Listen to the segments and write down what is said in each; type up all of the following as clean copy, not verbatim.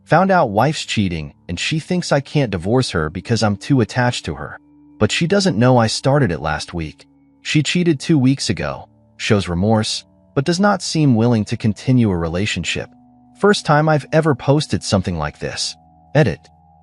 Found out wife's cheating, and she thinks I can't divorce her because I'm too attached to her. But she doesn't know I started it last week. She cheated 2 weeks ago, shows remorse, but does not seem willing to continue a relationship. First time I've ever posted something like this. Edit.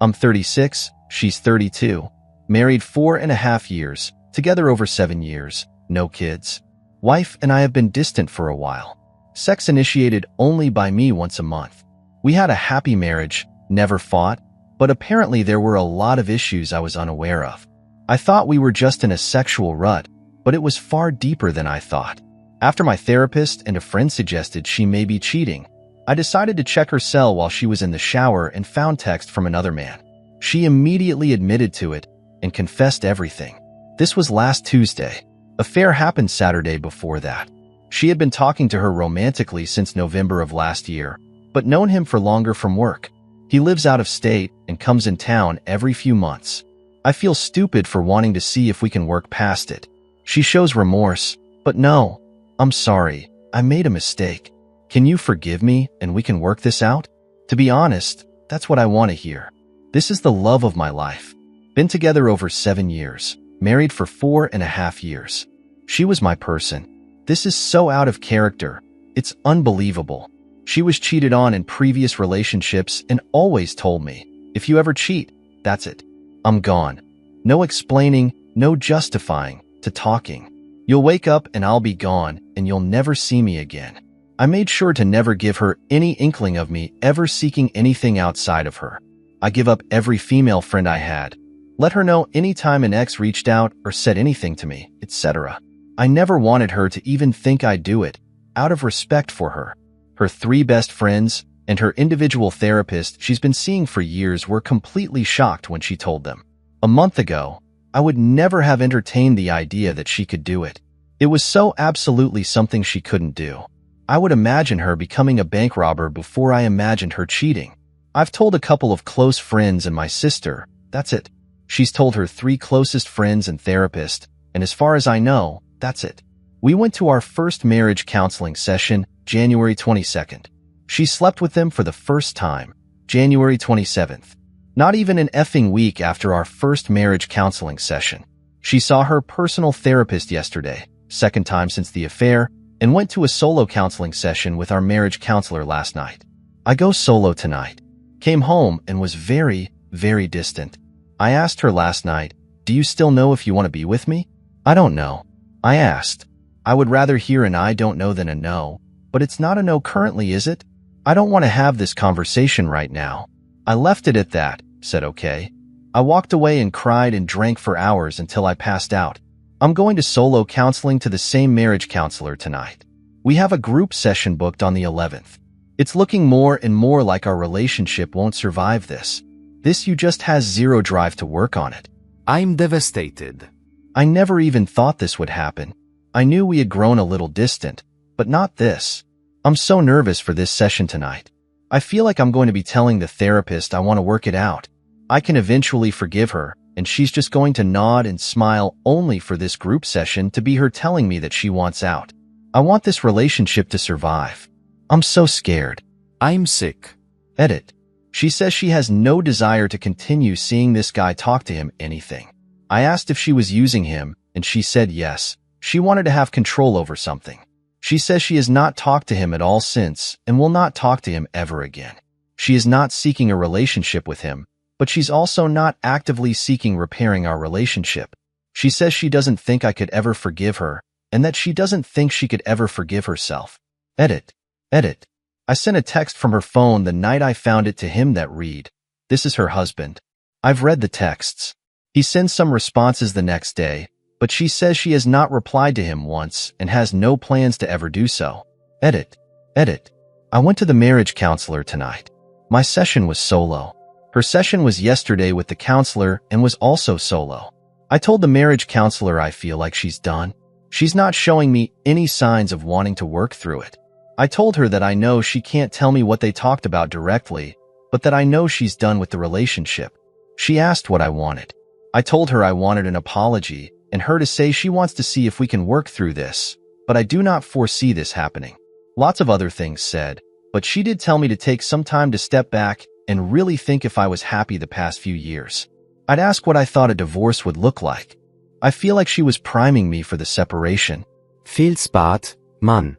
I'm 36, she's 32. Married 4.5 years, together over 7 years, no kids. Wife and I have been distant for a while. Sex initiated only by me once a month. We had a happy marriage, never fought, but apparently there were a lot of issues I was unaware of. I thought we were just in a sexual rut, but it was far deeper than I thought. After my therapist and a friend suggested she may be cheating, I decided to check her cell while she was in the shower and found text from another man. She immediately admitted to it and confessed everything. This was last Tuesday. Affair happened Saturday before that. She had been talking to her romantically since November of last year, but known him for longer from work. He lives out of state and comes in town every few months. I feel stupid for wanting to see if we can work past it. She shows remorse, but no, I'm sorry, I made a mistake. Can you forgive me and we can work this out? To be honest, that's what I want to hear. This is the love of my life. Been together over 7 years, married for 4.5 years. She was my person. This is so out of character. It's unbelievable. She was cheated on in previous relationships and always told me, if you ever cheat, that's it. I'm gone. No explaining, no justifying, to talking. You'll wake up and I'll be gone and you'll never see me again. I made sure to never give her any inkling of me ever seeking anything outside of her. I give up every female friend I had. Let her know anytime an ex reached out or said anything to me, etc. I never wanted her to even think I'd do it, out of respect for her. Her 3 best friends and her individual therapist she's been seeing for years were completely shocked when she told them. A month ago, I would never have entertained the idea that she could do it. It was so absolutely something she couldn't do. I would imagine her becoming a bank robber before I imagined her cheating. I've told a couple of close friends and my sister, that's it. She's told her 3 closest friends and therapist, and as far as I know, that's it. We went to our first marriage counseling session, January 22nd. She slept with them for the first time, January 27th. Not even an effing week after our first marriage counseling session. She saw her personal therapist yesterday, second time since the affair, and went to a solo counseling session with our marriage counselor last night. I go solo tonight. Came home and was very, very distant. I asked her last night, do you still know if you want to be with me? I don't know. I asked. I would rather hear an I don't know than a no, but it's not a no currently, is it? I don't want to have this conversation right now. I left it at that, said okay. I walked away and cried and drank for hours until I passed out. I'm going to solo counseling to the same marriage counselor tonight. We have a group session booked on the 11th. It's looking more and more like our relationship won't survive this. This you just has zero drive to work on it. I'm devastated. I never even thought this would happen. I knew we had grown a little distant, but not this. I'm so nervous for this session tonight. I feel like I'm going to be telling the therapist I want to work it out. I can eventually forgive her, and she's just going to nod and smile only for this group session to be her telling me that she wants out. I want this relationship to survive. I'm so scared. I'm sick. Edit. She says she has no desire to continue seeing this guy talk to him anything. I asked if she was using him, and she said yes. She wanted to have control over something. She says she has not talked to him at all since and will not talk to him ever again. She is not seeking a relationship with him, but she's also not actively seeking repairing our relationship. She says she doesn't think I could ever forgive her, and that she doesn't think she could ever forgive herself. Edit. Edit. I sent a text from her phone the night I found it to him that read, "This is her husband." I've read the texts. He sends some responses the next day, but she says she has not replied to him once and has no plans to ever do so. Edit. Edit. I went to the marriage counselor tonight. My session was solo. Her session was yesterday with the counselor and was also solo. I told the marriage counselor I feel like she's done. She's not showing me any signs of wanting to work through it. I told her that I know she can't tell me what they talked about directly, but that I know she's done with the relationship. She asked what I wanted. I told her I wanted an apology and her to say she wants to see if we can work through this, but I do not foresee this happening. Lots of other things said, but she did tell me to take some time to step back and really think if I was happy the past few years. I'd ask what I thought a divorce would look like. I feel like she was priming me for the separation. Fehlstart, Mann.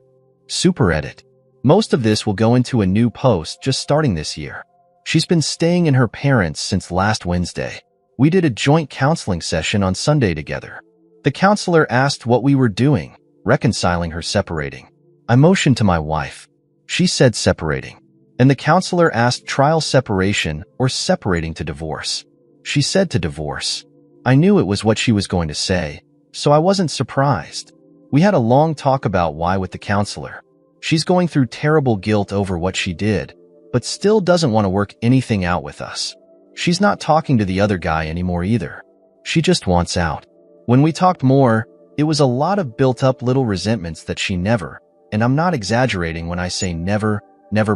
Super edit. Most of this will go into a new post just starting this year. She's been staying in her parents' since last Wednesday. We did a joint counseling session on Sunday together. The counselor asked what we were doing, reconciling her separating. I motioned to my wife. She said separating. And the counselor asked trial separation or separating to divorce. She said to divorce. I knew it was what she was going to say, so I wasn't surprised. We had a long talk about why with the counselor. She's going through terrible guilt over what she did, but still doesn't want to work anything out with us. She's not talking to the other guy anymore either. She just wants out. When we talked more, it was a lot of built-up little resentments that she never, and I'm not exaggerating when I say never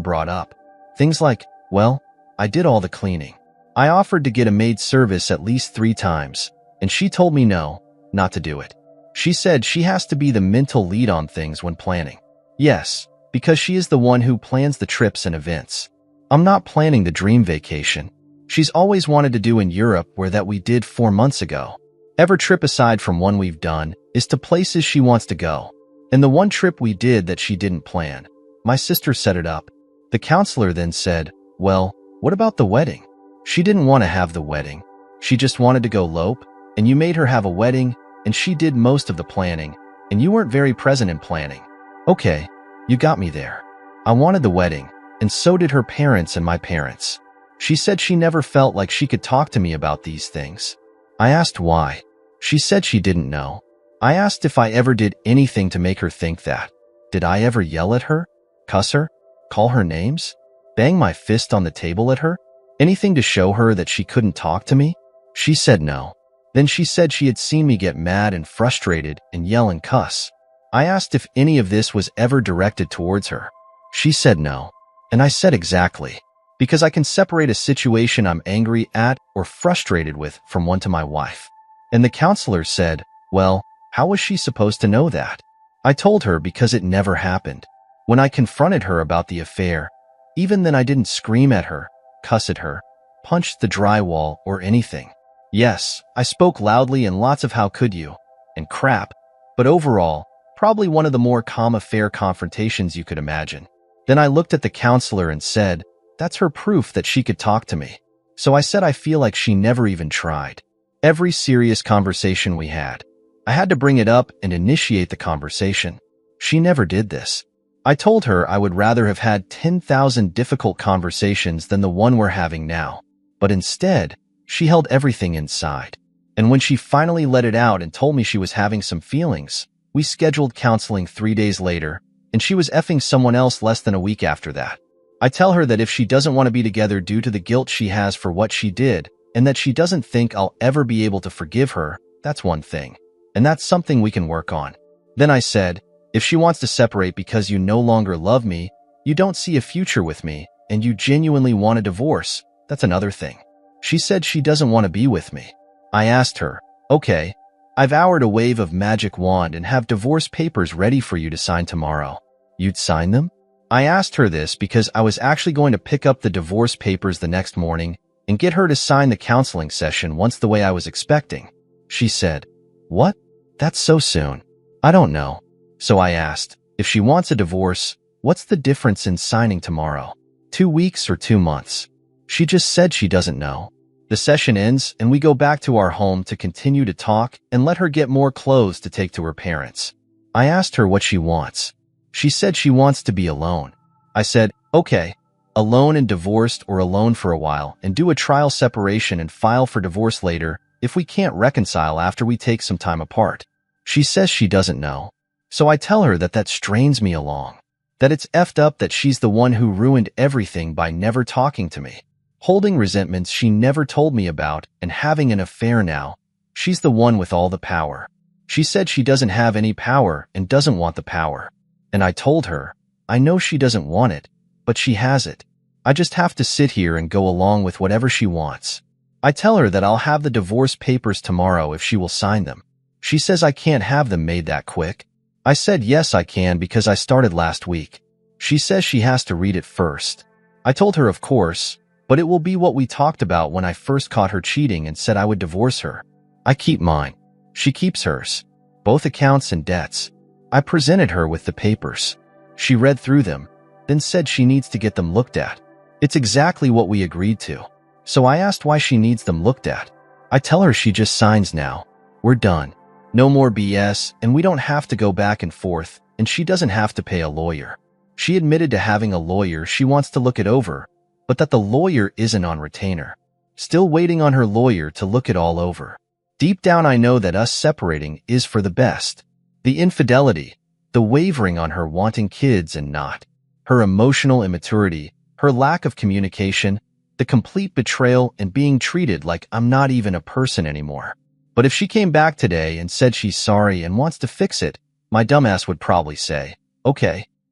brought up. Things like, well, I did all the cleaning. I offered to get a maid service at least 3 times, and she told me no, not to do it. She said she has to be the mental lead on things when planning. Yes, because she is the one who plans the trips and events. I'm not planning the dream vacation. She's always wanted to do in Europe where that we did 4 months ago. Every trip aside from one we've done is to places she wants to go. And the one trip we did that she didn't plan, my sister set it up. The counselor then said, well, what about the wedding? She didn't want to have the wedding. She just wanted to go elope, and you made her have a wedding, and she did most of the planning, and you weren't very present in planning. Okay, you got me there. I wanted the wedding, and so did her parents and my parents. She said she never felt like she could talk to me about these things. I asked why. She said she didn't know. I asked if I ever did anything to make her think that. Did I ever yell at her? Cuss her? Call her names? Bang my fist on the table at her? Anything to show her that she couldn't talk to me? She said no. Then she said she had seen me get mad and frustrated and yell and cuss. I asked if any of this was ever directed towards her. She said no. And I said exactly. Because I can separate a situation I'm angry at or frustrated with from one to my wife. And the counselor said, well, how was she supposed to know that? I told her because it never happened. When I confronted her about the affair, even then I didn't scream at her, cuss at her, punch the drywall or anything. Yes, I spoke loudly and lots of how could you, and crap, but overall, probably one of the more calm affair confrontations you could imagine. Then I looked at the counselor and said, that's her proof that she could talk to me. So I said I feel like she never even tried. Every serious conversation we had, I had to bring it up and initiate the conversation. She never did this. I told her I would rather have had 10,000 difficult conversations than the one we're having now. But instead, she held everything inside. And when she finally let it out and told me she was having some feelings, we scheduled counseling 3 days later, and she was effing someone else less than a week after that. I tell her that if she doesn't want to be together due to the guilt she has for what she did, and that she doesn't think I'll ever be able to forgive her, that's one thing. And that's something we can work on. Then I said, if she wants to separate because you no longer love me, you don't see a future with me, and you genuinely want a divorce, that's another thing. She said she doesn't want to be with me. I asked her, okay, I've howered a wave of magic wand and have divorce papers ready for you to sign tomorrow. You'd sign them? I asked her this because I was actually going to pick up the divorce papers the next morning and get her to sign the counseling session once the way I was expecting. She said, what? That's so soon. I don't know. So I asked, if she wants a divorce, what's the difference in signing tomorrow? 2 weeks or 2 months? She just said she doesn't know. The session ends and we go back to our home to continue to talk and let her get more clothes to take to her parents. I asked her what she wants. She said she wants to be alone. I said, okay, alone and divorced or alone for a while and do a trial separation and file for divorce later if we can't reconcile after we take some time apart. She says she doesn't know. So I tell her that strains me along. That it's effed up that she's the one who ruined everything by never talking to me. Holding resentments she never told me about and having an affair now. She's the one with all the power. She said she doesn't have any power and doesn't want the power. And I told her, I know she doesn't want it, but she has it. I just have to sit here and go along with whatever she wants. I tell her that I'll have the divorce papers tomorrow if she will sign them. She says I can't have them made that quick. I said yes I can because I started last week. She says she has to read it first. I told her of course, But it will be what we talked about when I first caught her cheating and said I would divorce her. I keep mine. She keeps hers. Both accounts and debts. I presented her with the papers. She read through them, then said she needs to get them looked at. It's exactly what we agreed to. So I asked why she needs them looked at. I tell her she just signs now. We're done. No more BS, and we don't have to go back and forth, and she doesn't have to pay a lawyer. She admitted to having a lawyer she wants to look it over, but that the lawyer isn't on retainer. Still waiting on her lawyer to look it all over. Deep down I know that us separating is for the best. The infidelity, the wavering on her wanting kids and not, her emotional immaturity, her lack of communication, the complete betrayal and being treated like I'm not even a person anymore. But if she came back today and said she's sorry and wants to fix it, my dumbass would probably say, okay,